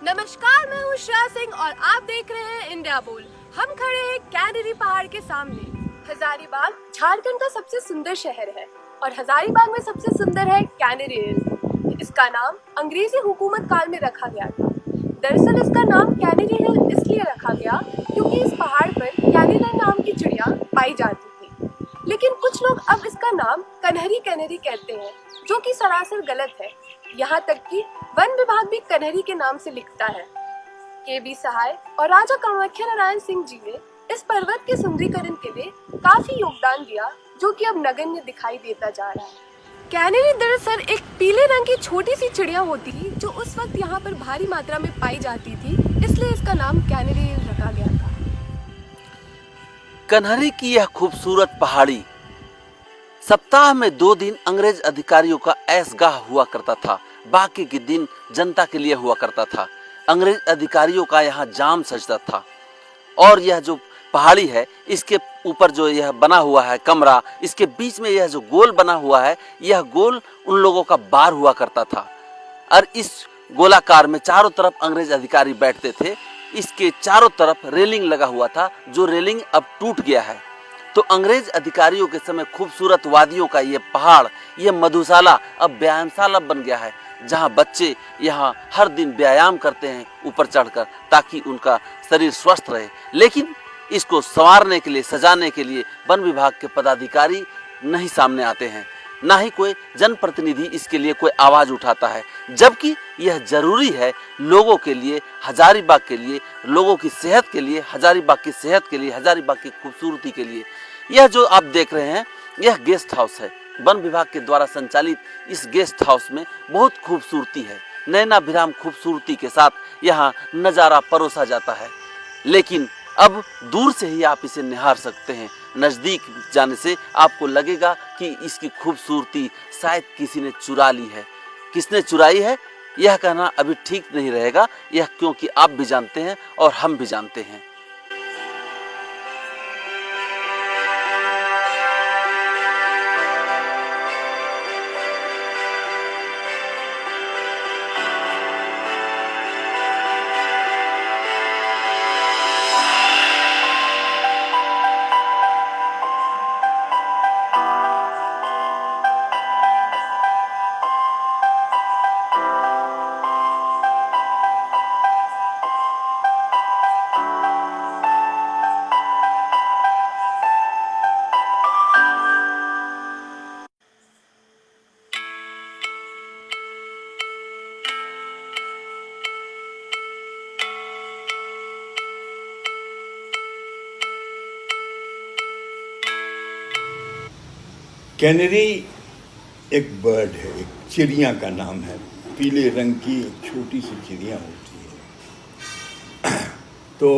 नमस्कार, मैं हूँ श्रेया सिंह और आप देख रहे हैं इंडिया बोल। हम खड़े हैं कैनेरी पहाड़ के सामने। हजारीबाग झारखंड का सबसे सुंदर शहर है और हजारीबाग में सबसे सुंदर है कैनेरी हिल। इसका नाम अंग्रेजी हुकूमत काल में रखा गया था। दरअसल इसका नाम कैनेरी हिल इसलिए रखा गया क्योंकि इस पहाड़ पर कैनेरी नाम की चिड़िया पाई जाती थी। लेकिन कुछ लोग अब इसका नाम कन्हरी कैनेरी कहते हैं, जो कि सरासर गलत है। यहाँ तक कि वन विभाग भी कन्हरी के नाम से लिखता है। के.बी. सहाय और राजा कामाख्या नारायण सिंह जी ने इस पर्वत के सुंदरीकरण के लिए काफी योगदान दिया, जो कि अब नगण्य दिखाई देता जा रहा है। कैनेरी दरअसल एक पीले रंग की छोटी सी चिड़िया होती थी, जो उस वक्त यहाँ पर भारी मात्रा में पाई जाती थी, इसलिए इसका नाम कैनेरी रखा गया था। कन्हरी की यह खूबसूरत पहाड़ी सप्ताह में 2 दिन अंग्रेज अधिकारियों का ऐशगाह हुआ करता था, बाकी के दिन जनता के लिए हुआ करता था। अंग्रेज अधिकारियों का यहाँ जाम सजता था। और यह जो पहाड़ी है, इसके ऊपर जो यह बना हुआ है कमरा, इसके बीच में यह जो गोल बना हुआ है, यह गोल उन लोगों का बार हुआ करता था। और इस गोलाकार में चारों तरफ अंग्रेज अधिकारी बैठते थे। इसके चारों तरफ रेलिंग लगा हुआ था, जो रेलिंग अब टूट गया है। तो अंग्रेज अधिकारियों के समय खूबसूरत वादियों का ये पहाड़, ये मधुशाला अब व्यायामशाला बन गया है, जहाँ बच्चे यहाँ हर दिन व्यायाम करते हैं ऊपर चढ़कर, ताकि उनका शरीर स्वस्थ रहे। लेकिन इसको संवारने के लिए, सजाने के लिए वन विभाग के पदाधिकारी नहीं सामने आते हैं, ना ही कोई जनप्रतिनिधि इसके लिए कोई आवाज़ उठाता है। जबकि यह जरूरी है लोगों के लिए, हजारीबाग के लिए, लोगों की सेहत के लिए, हजारीबाग की सेहत के लिए, हजारीबाग की खूबसूरती के लिए। यह जो आप देख रहे हैं, यह गेस्ट हाउस है। वन विभाग के द्वारा संचालित इस गेस्ट हाउस में बहुत खूबसूरती है। नैनाभिराम खूबसूरती के साथ यहाँ नज़ारा परोसा जाता है। लेकिन अब दूर से ही आप इसे निहार सकते हैं। नज़दीक जाने से आपको लगेगा कि इसकी खूबसूरती शायद किसी ने चुरा ली है। किसने चुराई है यह कहना अभी ठीक नहीं रहेगा, यह क्योंकि आप भी जानते हैं और हम भी जानते हैं। कैनेरी एक बर्ड है, एक चिड़िया का नाम है। पीले रंग की एक छोटी सी चिड़िया होती है। तो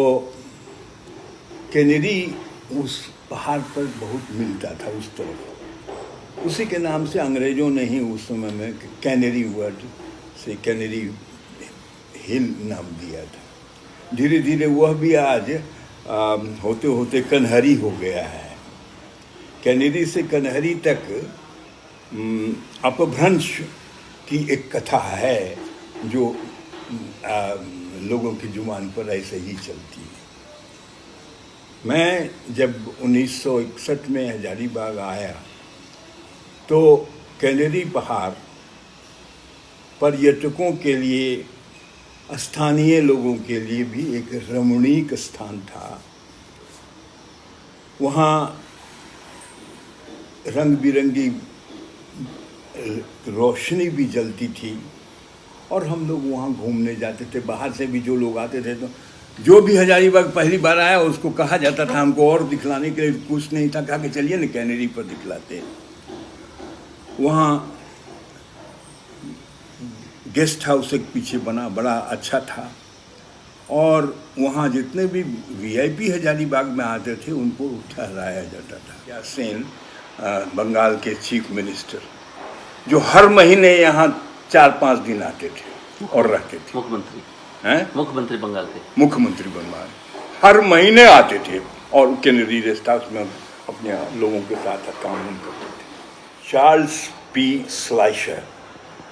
कैनेरी उस पहाड़ पर बहुत मिलता था उस तरफ। उसी के नाम से अंग्रेज़ों ने ही उस समय में कैनेरी वर्ड से कैनेरी हिल नाम दिया था। धीरे धीरे वह भी आज होते होते कन्हरी हो गया है। कैनेरी से कन्हरी तक अपभ्रंश की एक कथा है, जो लोगों की जुबान पर ऐसे ही चलती है। मैं जब 1961 में हजारीबाग आया तो कैनेरी पहाड़ पर्यटकों के लिए, स्थानीय लोगों के लिए भी एक रमणीक स्थान था। वहाँ रंग बिरंगी रोशनी भी जलती थी और हम लोग वहाँ घूमने जाते थे। बाहर से भी जो लोग आते थे, तो जो भी हजारीबाग पहली बार आया उसको कहा जाता था, हमको और दिखलाने के लिए कुछ नहीं था, कहा कि चलिए ना कैनेरी पर दिखलाते हैं। वहाँ गेस्ट हाउस एक पीछे बना, बड़ा अच्छा था। और वहाँ जितने भी वीआईपी हजारीबाग में आते थे उनको ठहराया जाता था। या सेन बंगाल के चीफ मिनिस्टर, जो हर महीने यहाँ 4-5 दिन आते थे और रहते थे। मुख्यमंत्री बंगाल के, मुख्यमंत्री बंगाल हर महीने आते थे और कैनेरी रेस्ट हाउस में अपने लोगों के साथ काम करते थे। Charles P Slaisher,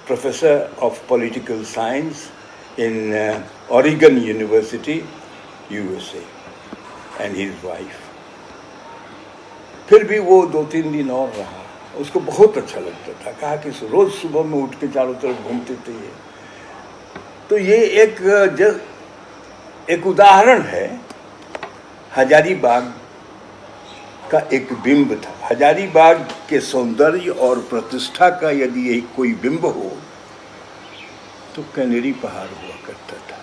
professor of political science in Oregon University, USA, and his wife. फिर भी वो 2-3 दिन और रहा, उसको बहुत अच्छा लगता था। कहा कि रोज सुबह में उठ के चारों तरफ घूमते थे ये। तो ये एक उदाहरण है। हजारीबाग का एक बिंब था। हजारीबाग के सौंदर्य और प्रतिष्ठा का यदि एक कोई बिंब हो तो कैनेरी पहाड़ हुआ करता था।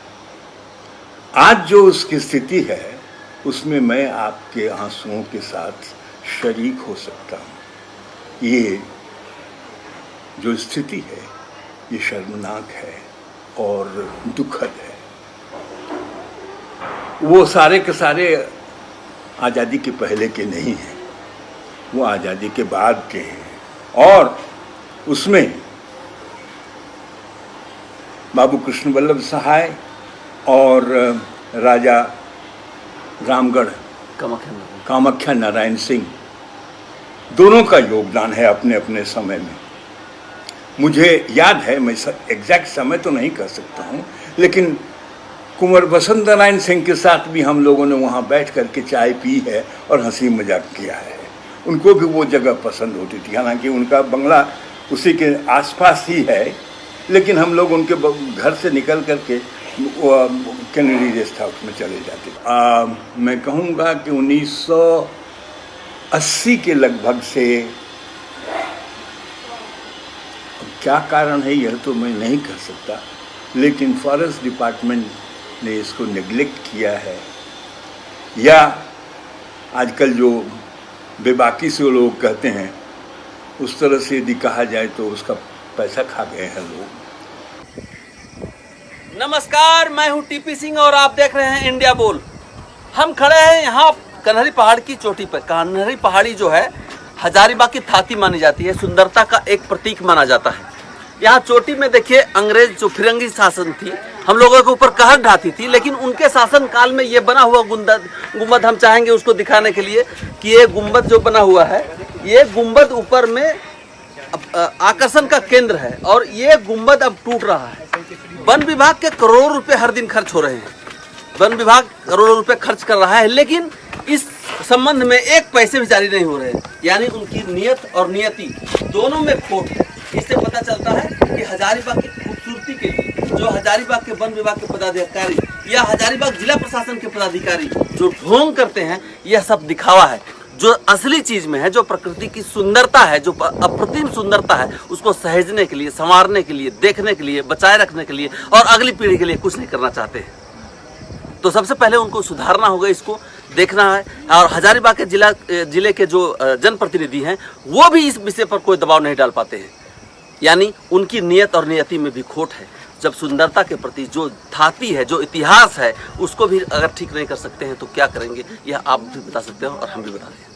आज जो उसकी स्थिति है उसमें मैं आपके आंसुओं के साथ शरीक हो सकता हूँ। ये जो स्थिति है ये शर्मनाक है और दुखद है। वो सारे के सारे आज़ादी के पहले के नहीं हैं, वो आज़ादी के बाद के हैं। और उसमें बाबू कृष्ण वल्लभ सहाय और राजा रामगढ़ कामाख्या नारायण सिंह दोनों का योगदान है अपने अपने समय में। मुझे याद है, मैं एग्जैक्ट समय तो नहीं कह सकता हूँ, लेकिन कुंवर बसंत नारायण सिंह के साथ भी हम लोगों ने वहाँ बैठ कर के चाय पी है और हंसी मजाक किया है। उनको भी वो जगह पसंद होती थी, हालांकि उनका बंगला उसी के आसपास ही है, लेकिन हम लोग उनके घर से निकल कर के कैनेडी रेस्ट हाउस में चले जाते। मैं कहूँगा कि 1980 के लगभग से, क्या कारण है यह तो मैं नहीं कह सकता, लेकिन फॉरेस्ट डिपार्टमेंट ने इसको नेग्लेक्ट किया है, या आजकल जो बेबाकी से लोग कहते हैं उस तरह से यदि कहा जाए तो उसका पैसा खा गए हैं लोग। नमस्कार, मैं हूं टीपी सिंह और आप देख रहे हैं इंडिया बोल। हम खड़े हैं यहाँ कन्हरी पहाड़ की चोटी पर। कन्हरी पहाड़ी जो है हजारीबाग की थाती मानी जाती है, सुंदरता का एक प्रतीक माना जाता है। यहाँ चोटी में देखिए, अंग्रेज जो फिरंगी शासन थी हम लोगों के ऊपर कहर ढाती थी, लेकिन उनके शासन काल में ये बना हुआ गुंबद हम चाहेंगे उसको दिखाने के लिए कि ये गुंबद जो बना हुआ है, ये गुंबद ऊपर में आकर्षण का केंद्र है और ये गुंबद अब टूट रहा है। वन विभाग के करोड़ों रुपए हर दिन खर्च हो रहे हैं, वन विभाग करोड़ों रुपए खर्च कर रहा है, लेकिन इस संबंध में एक पैसे भी जारी नहीं हो रहे हैं। यानी उनकी नियत और नियति दोनों में खोट है। इससे पता चलता है कि हजारीबाग की खूबसूरती के लिए जो हजारीबाग के वन विभाग के पदाधिकारी या हजारीबाग जिला प्रशासन के पदाधिकारी जो ढोंग करते हैं, यह सब दिखावा है। जो असली चीज में है, जो प्रकृति की सुंदरता है, जो अप्रतिम सुंदरता है, उसको सहेजने के लिए, संवारने के लिए, देखने के लिए, बचाए रखने के लिए और अगली पीढ़ी के लिए कुछ नहीं करना चाहते हैं। तो सबसे पहले उनको सुधारना होगा, इसको देखना है। और हजारीबाग के जिले के जो जनप्रतिनिधि हैं वो भी इस विषय पर कोई दबाव नहीं डाल पाते हैं। यानी उनकी नियत और नियति में भी खोट है। जब सुंदरता के प्रति जो थाती है, जो इतिहास है, उसको भी अगर ठीक नहीं कर सकते हैं तो क्या करेंगे, यह आप भी बता सकते हो और हम भी बता रहे हैं।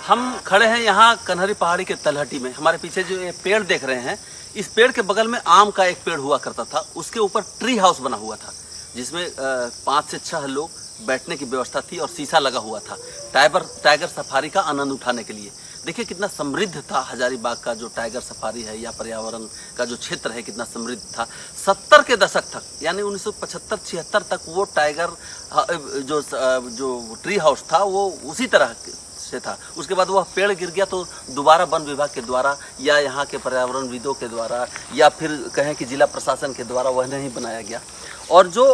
हम खड़े हैं यहाँ कन्हरी पहाड़ी के तलहटी में। हमारे पीछे जो ये पेड़ देख रहे हैं, इस पेड़ के बगल में आम का एक पेड़ हुआ करता था। उसके ऊपर ट्री हाउस बना हुआ था जिसमें 5 से 6 लोग बैठने की व्यवस्था थी और शीशा लगा हुआ था टाइगर सफारी का आनंद उठाने के लिए। देखिए कितना समृद्ध था हजारीबाग का जो टाइगर सफारी है या पर्यावरण का जो क्षेत्र है, कितना समृद्ध था। 70 के दशक तक, यानी 1975-76 तक वो टाइगर जो ट्री हाउस था वो उसी तरह से था। उसके बाद वह पेड़ गिर गया तो दोबारा वन विभाग के द्वारा या यहाँ के पर्यावरणविदों के द्वारा या फिर कहें कि जिला प्रशासन के द्वारा वह नहीं बनाया गया। और जो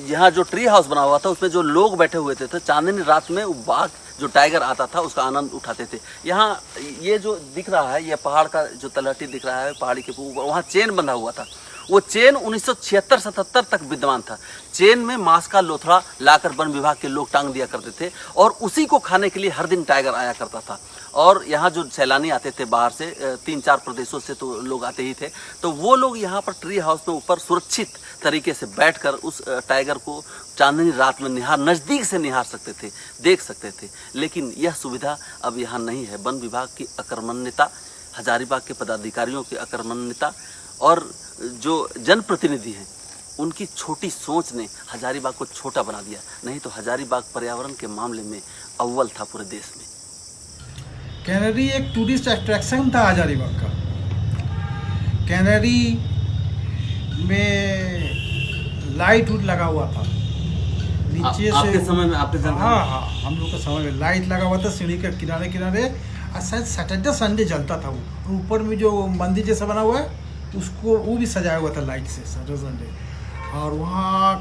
यहाँ जो ट्री हाउस बना हुआ था उसमें जो लोग बैठे हुए थे तो चांदनी रात में वो बाघ जो टाइगर आता था उसका आनंद उठाते थे। यहाँ ये जो दिख रहा है ये पहाड़ का जो तलहटी दिख रहा है पहाड़ी के ऊपर, वहाँ चेन बंधा हुआ था। वो चेन 1976-77 तक विद्यमान था। चेन में मांस का लोथड़ा लाकर वन विभाग के लोग टांग दिया करते थे और उसी को खाने के लिए हर दिन टाइगर आया करता था। और यहाँ जो सैलानी आते थे बाहर से 3-4 प्रदेशों से तो लोग आते ही थे, तो वो लोग यहाँ पर ट्री हाउस में ऊपर सुरक्षित तरीके से बैठकर उस टाइगर को चांदनी रात में नज़दीक से निहार सकते थे, देख सकते थे। लेकिन यह सुविधा अब यहाँ नहीं है। वन विभाग की अकर्मण्यता, हजारीबाग के पदाधिकारियों की अकर्मण्यता और जो जनप्रतिनिधि हैं उनकी छोटी सोच ने हजारीबाग को छोटा बना दिया। नहीं तो हजारीबाग पर्यावरण के मामले में अव्वल था पूरे देश में। कैनरी एक टूरिस्ट अट्रैक्शन था हजारीबाग का। कैनरी में लाइट वूट लगा हुआ था नीचे से। आपके समय में आपके समय हाँ हाँ, हम लोग के समय में लाइट लगा हुआ था सीढ़ी के किनारे किनारे, और शायद सैटरडे संडे जलता था वो। ऊपर में जो मंदिर जैसा बना हुआ है उसको वो भी सजाया हुआ था लाइट से सैटरडे संडे। और वहाँ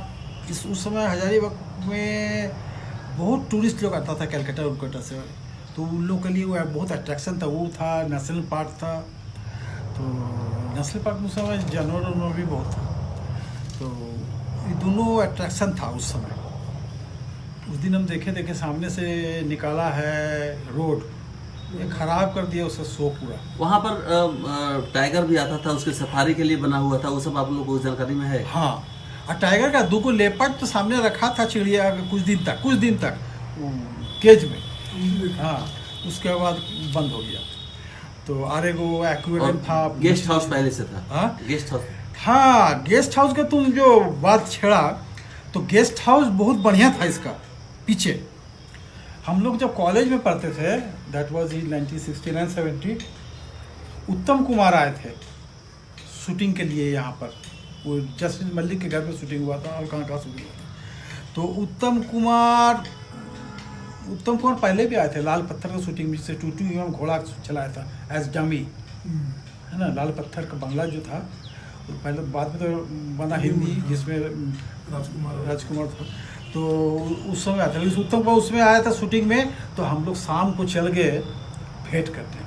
उस समय हजारीबाग में बहुत टूरिस्ट लोग आता था कलकत्ता उलकत्ता से, तो उन लोग के लिए वो बहुत अट्रैक्शन था। वो था, नेशनल पार्क था, तो नेशनल पार्क में उस समय जानवर उनवर भी बहुत था, तो ये दोनों अट्रैक्शन था उस समय। उस दिन हम देखे सामने से निकाला है रोड, ये खराब कर दिया उसका शो पूरा। वहाँ पर टाइगर भी आता था, उसके सफारी के लिए बना हुआ था, वो सब आप लोगों को जानकारी में है? हाँ, और टाइगर का 2 लेपर्ड तो सामने रखा था चिड़िया कुछ दिन तक केज में। हाँ, उसके बाद बंद हो गया। तो आरे गो एक्वेरियम था। गेस्ट हाउस पहले से था? हाँ, गेस्ट हाउस। हाँ, गेस्ट हाउस का तुम जो बात छेड़ा, तो गेस्ट हाउस बहुत बढ़िया था इसका पीछे। हम लोग जब कॉलेज में पढ़ते थे, दैट वाज इन 1969-70, उत्तम कुमार आए थे शूटिंग के लिए यहाँ पर। वो जस्टिस मलिक के घर में शूटिंग हुआ था और कहाँ शूटिंग हुआ था। तो उत्तम कुमार पहले भी आए थे लाल पत्थर का शूटिंग में, जिससे टूटू एवं घोड़ा चलाया था एज डमी, है ना। लाल पत्थर का बंगला जो था तो पहले, बाद में तो बना हिंदी जिसमें राजकुमार था, तो उस समय आता था। उत्तम कुमार उसमें आया था शूटिंग में, तो हम लोग शाम को चल गए भेंट करने।